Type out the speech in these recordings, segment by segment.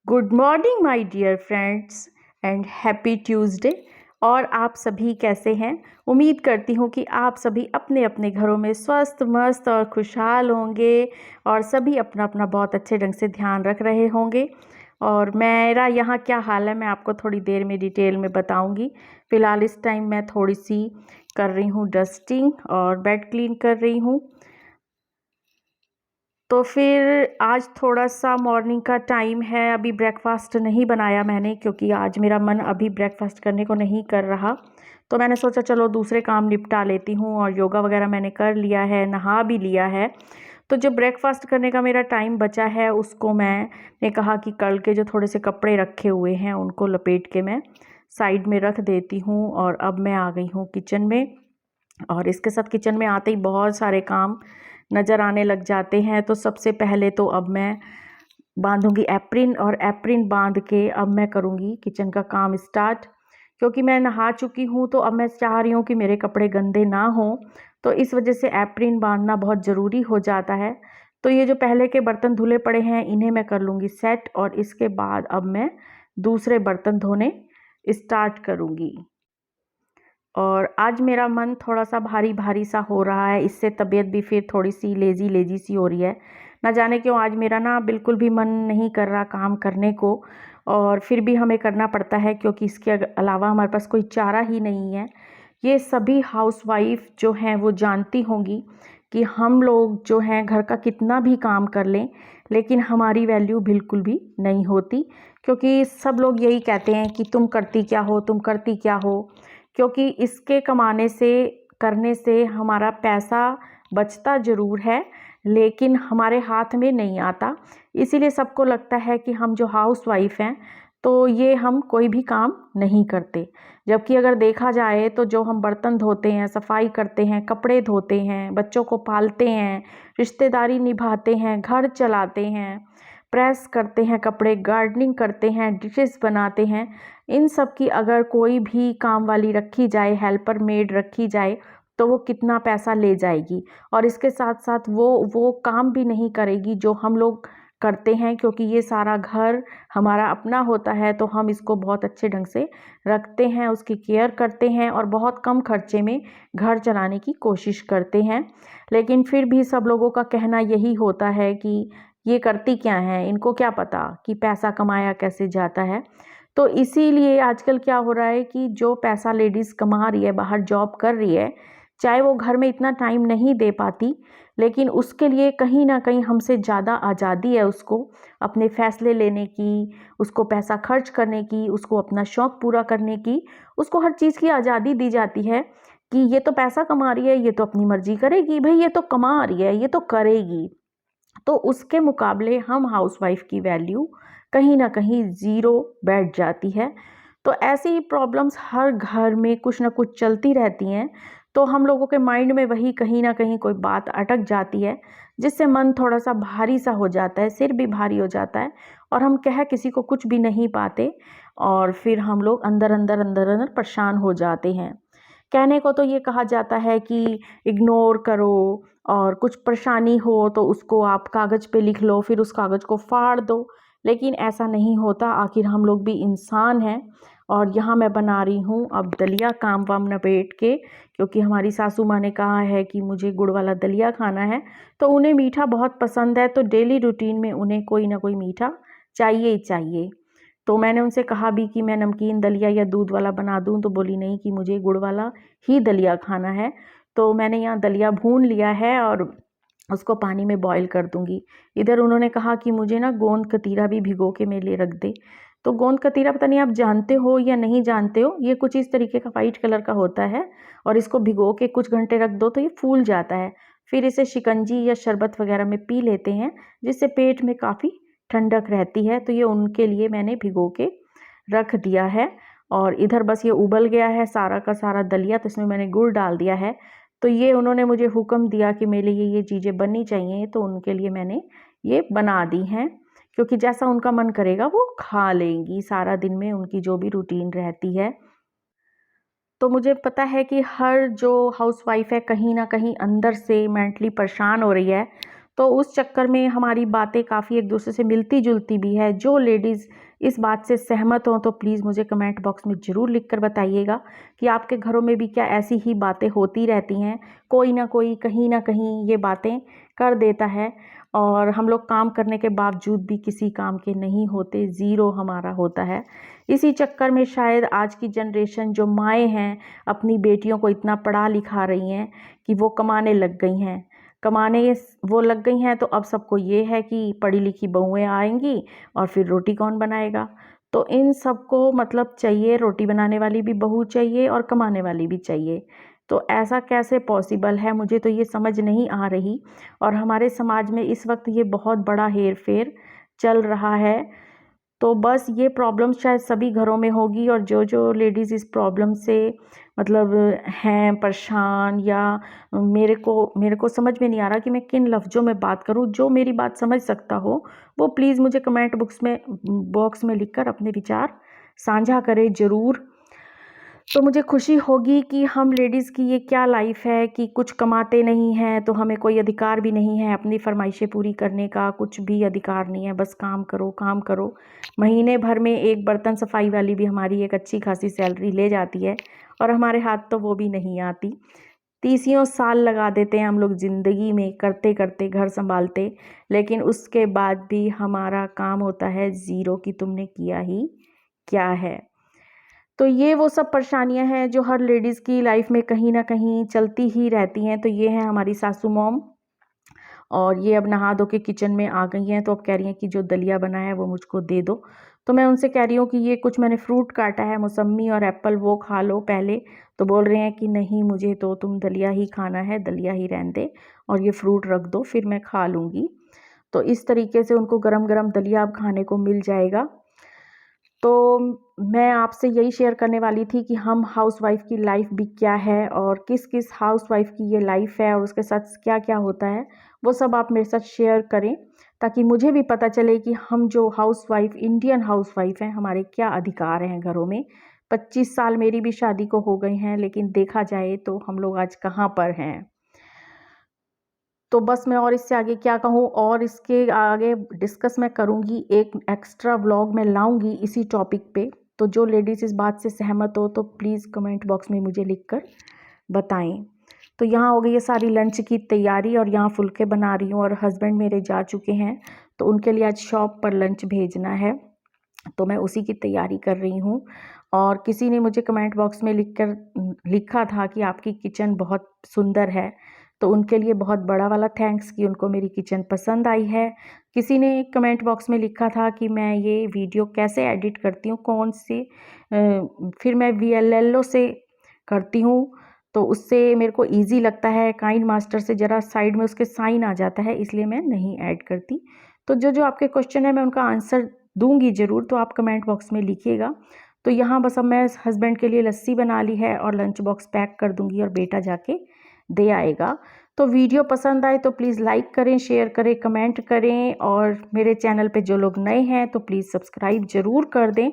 Good morning my dear friends and happy Tuesday. और आप सभी कैसे हैं? उम्मीद करती हूँ कि आप सभी अपने अपने घरों में स्वस्थ मस्त और खुशहाल होंगे और सभी अपना अपना बहुत अच्छे ढंग से ध्यान रख रहे होंगे। और मेरा यहाँ क्या हाल है मैं आपको थोड़ी देर में डिटेल में बताऊँगी। फ़िलहाल इस टाइम मैं थोड़ी सी कर रही हूँ डस्टिंग और बेड क्लीन कर रही हूँ। तो फिर आज थोड़ा-सा मॉर्निंग का टाइम है, अभी ब्रेकफ़ास्ट नहीं बनाया मैंने क्योंकि आज मेरा मन अभी ब्रेकफ़ास्ट करने को नहीं कर रहा। तो मैंने सोचा चलो दूसरे काम निपटा लेती हूँ और योगा वग़ैरह मैंने कर लिया है, नहा भी लिया है। तो जो ब्रेकफ़ास्ट करने का मेरा टाइम बचा है उसको मैंने कहा कि कल के जो थोड़े से कपड़े रखे हुए हैं उनको लपेट के मैं साइड में रख देती हूँ। और अब मैं आ गई हूँ किचन में और इसके साथ किचन में आते ही बहुत सारे काम नज़र आने लग जाते हैं। तो सबसे पहले तो अब मैं बांधूंगी एप्रिन और एप्रिन बांध के अब मैं करूंगी किचन का काम स्टार्ट। क्योंकि मैं नहा चुकी हूँ तो अब मैं चाह रही हूँ कि मेरे कपड़े गंदे ना हों, तो इस वजह से एप्रिन बांधना बहुत ज़रूरी हो जाता है। तो ये जो पहले के बर्तन धुले पड़े हैं इन्हें मैं कर लूँगी सेट और इसके बाद अब मैं दूसरे बर्तन धोने स्टार्ट करूँगी। और आज मेरा मन थोड़ा-सा भारी-भारी सा हो रहा है, इससे तबीयत भी फिर थोड़ी-सी लेज़ी-लेज़ी सी हो रही है। ना जाने क्यों आज मेरा ना बिल्कुल भी मन नहीं कर रहा काम करने को, और फिर भी हमें करना पड़ता है क्योंकि इसके अलावा हमारे पास कोई चारा ही नहीं है। ये सभी हाउसवाइफ़ जो हैं वो जानती होंगी कि हम लोग जो हैं घर का कितना भी काम कर लें, लेकिन हमारी वैल्यू बिल्कुल भी नहीं होती। क्योंकि सब लोग यही कहते हैं कि तुम करती क्या हो, तुम करती क्या हो? क्योंकि इसके कमाने से करने से हमारा पैसा बचता ज़रूर है, लेकिन हमारे हाथ में नहीं आता। इसीलिए सबको लगता है कि हम जो हाउसवाइफ़ हैं तो ये हम कोई भी काम नहीं करते। जबकि अगर देखा जाए तो जो हम बर्तन धोते हैं, सफाई करते हैं, कपड़े धोते हैं, बच्चों को पालते हैं, रिश्तेदारी निभाते हैं, घर चलाते हैं, प्रेस करते हैं कपड़े, गार्डनिंग करते हैं, डिशेस बनाते हैं, इन सब की अगर कोई भी काम वाली रखी जाए, हेल्पर मेड रखी जाए, तो वो कितना पैसा ले जाएगी। और इसके साथ-साथ वो काम भी नहीं करेगी जो हम लोग करते हैं, क्योंकि ये सारा घर हमारा अपना होता है तो हम इसको बहुत अच्छे ढंग से रखते हैं, उसकी केयर करते हैं और बहुत कम खर्चे में घर चलाने की कोशिश करते हैं। लेकिन फिर भी सब लोगों का कहना यही होता है कि ये करती क्या हैं, इनको क्या पता कि पैसा कमाया कैसे जाता है। तो इसीलिए आजकल क्या हो रहा है कि जो पैसा लेडीज़ कमा रही है, बाहर जॉब कर रही है, चाहे वो घर में इतना टाइम नहीं दे पाती, लेकिन उसके लिए कहीं न कहीं हमसे ज़्यादा आज़ादी है उसको अपने फ़ैसले लेने की, उसको पैसा खर्च करने की, उसको अपना शौक़ पूरा करने की, उसको हर चीज़ की आज़ादी दी जाती है कि ये तो पैसा कमा रही है, ये तो अपनी मर्ज़ी करेगी, भई ये तो कमा रही है, ये तो करेगी। तो उसके मुकाबले हम हाउसवाइफ़ की वैल्यू कहीं न कहीं ज़ीरो बैठ जाती है। तो ऐसी ही प्रॉब्लम्स हर घर में कुछ न कुछ चलती रहती हैं। तो हम लोगों के माइंड में वही कहीं न कहीं कोई बात अटक जाती है, जिससे मन थोड़ा-सा भारी-सा हो जाता है, सिर भी भारी हो जाता है और हम कह किसी को कुछ भी नहीं पाते और फिर हम लोग अंदर-अंदर, अंदर-अंदर परेशान हो जाते हैं। कहने को तो ये कहा जाता है कि इग्नोर करो और कुछ परेशानी हो तो उसको आप कागज़ पे लिख लो, फिर उस कागज़ को फाड़ दो, लेकिन ऐसा नहीं होता। आखिर हम लोग भी इंसान हैं। और यहाँ मैं बना रही हूँ अब दलिया काम वाम निपेट के, क्योंकि हमारी सासू माँ ने कहा है कि मुझे गुड़ वाला दलिया खाना है, तो उन्हें मीठा बहुत पसंद है, तो डेली रूटीन में उन्हें कोई ना कोई मीठा चाहिए ही चाहिए। तो मैंने उनसे कहा भी कि मैं नमकीन दलिया या दूध वाला बना दूँ, तो बोली नहीं कि मुझे गुड़ वाला ही दलिया खाना है। तो मैंने यहाँ दलिया भून लिया है और उसको पानी में बॉईल कर दूँगी। इधर उन्होंने कहा कि मुझे ना गोंद कतीरा भी भिगो के मेरे लिए रख दे। तो गोंद कतीरा पता नहीं आप जानते हो या नहीं जानते हो, ये कुछ इस तरीके का वाइट कलर का होता है और इसको भिगो के कुछ घंटे रख दो तो ये फूल जाता है। फिर इसे शिकंजी या शरबत वगैरह में पी लेते हैं, जिससे पेट में काफ़ी ठंडक रहती है। तो ये उनके लिए मैंने भिगो के रख दिया है। और इधर बस ये उबल गया है सारा का सारा दलिया, तो इसमें मैंने गुड़ डाल दिया है। तो ये उन्होंने मुझे हुक्म दिया कि मेरे लिए ये चीज़ें बननी चाहिए, तो उनके लिए मैंने ये बना दी हैं, क्योंकि जैसा उनका मन करेगा वो खा लेंगी सारा दिन में उनकी जो भी रूटीन रहती है। तो मुझे पता है कि हर जो हाउसवाइफ़ है कहीं न कहीं अंदर से मेंटली परेशान हो रही है। तो उस चक्कर में हमारी बातें काफ़ी एक दूसरे से मिलती जुलती भी है। जो लेडीज़ इस बात से सहमत हों तो प्लीज़ मुझे कमेंट बॉक्स में ज़रूर लिख कर बताइएगा कि आपके घरों में भी क्या ऐसी ही बातें होती रहती हैं। कोई ना कोई कहीं ना कहीं ये बातें कर देता है और हम लोग काम करने के बावजूद भी किसी काम के नहीं होते, ज़ीरो हमारा होता है। इसी चक्कर में शायद आज की जनरेशन जो माएँ हैं अपनी बेटियों को इतना पढ़ा लिखा रही हैं कि वो कमाने लग गई हैं। कमाने वो लग गई हैं तो अब सबको ये है कि पढ़ी लिखी बहुएं आएंगी और फिर रोटी कौन बनाएगा। तो इन सबको मतलब चाहिए, रोटी बनाने वाली भी बहू चाहिए और कमाने वाली भी चाहिए। तो ऐसा कैसे पॉसिबल है, मुझे तो ये समझ नहीं आ रही। और हमारे समाज में इस वक्त ये बहुत बड़ा हेर फेर चल रहा है। तो बस ये प्रॉब्लम शायद सभी घरों में होगी और जो लेडीज़ इस प्रॉब्लम से मतलब हैं परेशान या मेरे को समझ में नहीं आ रहा कि मैं किन लफ्ज़ों में बात करूं। जो मेरी बात समझ सकता हो वो प्लीज़ मुझे कमेंट बॉक्स में लिखकर अपने विचार साझा करें ज़रूर। तो मुझे खुशी होगी कि हम लेडीज़ की ये क्या लाइफ है कि कुछ कमाते नहीं हैं तो हमें कोई अधिकार भी नहीं है अपनी फरमाइशें पूरी करने का, कुछ भी अधिकार नहीं है। बस काम करो काम करो। महीने भर में एक बर्तन सफाई वाली भी हमारी एक अच्छी खासी सैलरी ले जाती है और हमारे हाथ तो वो भी नहीं आती। 30 साल लगा देते हैं हम लोग ज़िंदगी में करते करते घर संभालते, लेकिन उसके बाद भी हमारा काम होता है ज़ीरो कि तुमने किया ही क्या है। तो ये वो सब परेशानियां हैं जो हर लेडीज़ की लाइफ में कहीं ना कहीं चलती ही रहती हैं। तो ये है हमारी सासू मॉम और ये अब नहा धो के किचन में आ गई हैं। तो अब कह रही हैं कि जो दलिया बनाया है वो मुझको दे दो। तो मैं उनसे कह रही हूँ कि ये कुछ मैंने फ्रूट काटा है, मौसम्मी और एप्पल, वो खा लो पहले। तो बोल रहे हैं कि नहीं मुझे तो तुम दलिया ही खाना है, दलिया ही रहने दे और ये फ्रूट रख दो फिर मैं खा लूँगी। तो इस तरीके से उनको गरम गरम दलिया अब खाने को मिल जाएगा। तो मैं आपसे यही शेयर करने वाली थी कि हम हाउसवाइफ़ की लाइफ भी क्या है और किस किस हाउसवाइफ़ की ये लाइफ है और उसके साथ क्या क्या होता है, वो सब आप मेरे साथ शेयर करें ताकि मुझे भी पता चले कि हम जो हाउसवाइफ़ इंडियन हाउसवाइफ़ हैं हमारे क्या अधिकार हैं घरों में। 25 साल मेरी भी शादी को हो गए हैं, लेकिन देखा जाए तो हम लोग आज कहाँ पर हैं। तो बस मैं और इससे आगे क्या कहूँ, और इसके आगे डिस्कस मैं करूँगी, एक एक्स्ट्रा व्लॉग मैं लाऊँगी इसी टॉपिक पे। तो जो लेडीज़ इस बात से सहमत हो तो प्लीज़ कमेंट बॉक्स में मुझे लिखकर बताएं। तो यहाँ हो गई है सारी लंच की तैयारी और यहाँ फुलके बना रही हूँ और हस्बैंड मेरे जा चुके हैं तो उनके लिए आज शॉप पर लंच भेजना है, तो मैं उसी की तैयारी कर रही हूँ। और किसी ने मुझे कमेंट बॉक्स में लिखा था कि आपकी किचन बहुत सुंदर है, तो उनके लिए बहुत बड़ा वाला थैंक्स कि उनको मेरी किचन पसंद आई है। किसी ने कमेंट बॉक्स में लिखा था कि मैं ये वीडियो कैसे एडिट करती हूँ, कौन से फिर मैं VLLO से करती हूँ तो उससे मेरे को इजी लगता है। काइंड मास्टर से ज़रा साइड में उसके साइन आ जाता है, इसलिए मैं नहीं ऐड करती। तो जो जो आपके क्वेश्चन है मैं उनका आंसर दूंगी ज़रूर, तो आप कमेंट बॉक्स में लिखिएगा। तो यहाँ बस अब मैं हस्बैंड के लिए लस्सी बना ली है और लंच बॉक्स पैक कर दूंगी और बेटा जाके दे आएगा। तो वीडियो पसंद आए तो प्लीज़ लाइक करें, शेयर करें, कमेंट करें और मेरे चैनल पे जो लोग नए हैं तो प्लीज़ सब्सक्राइब ज़रूर कर दें।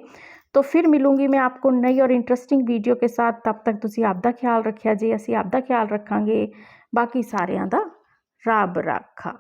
तो फिर मिलूंगी मैं आपको नई और इंटरेस्टिंग वीडियो के साथ। तब तक तुसी आपदा ख्याल रखिया जी, असी आपदा ख्याल रखांगे। बाकी सारिਆਂ ਦਾ ਰੱਬ ਰਾਖਾ।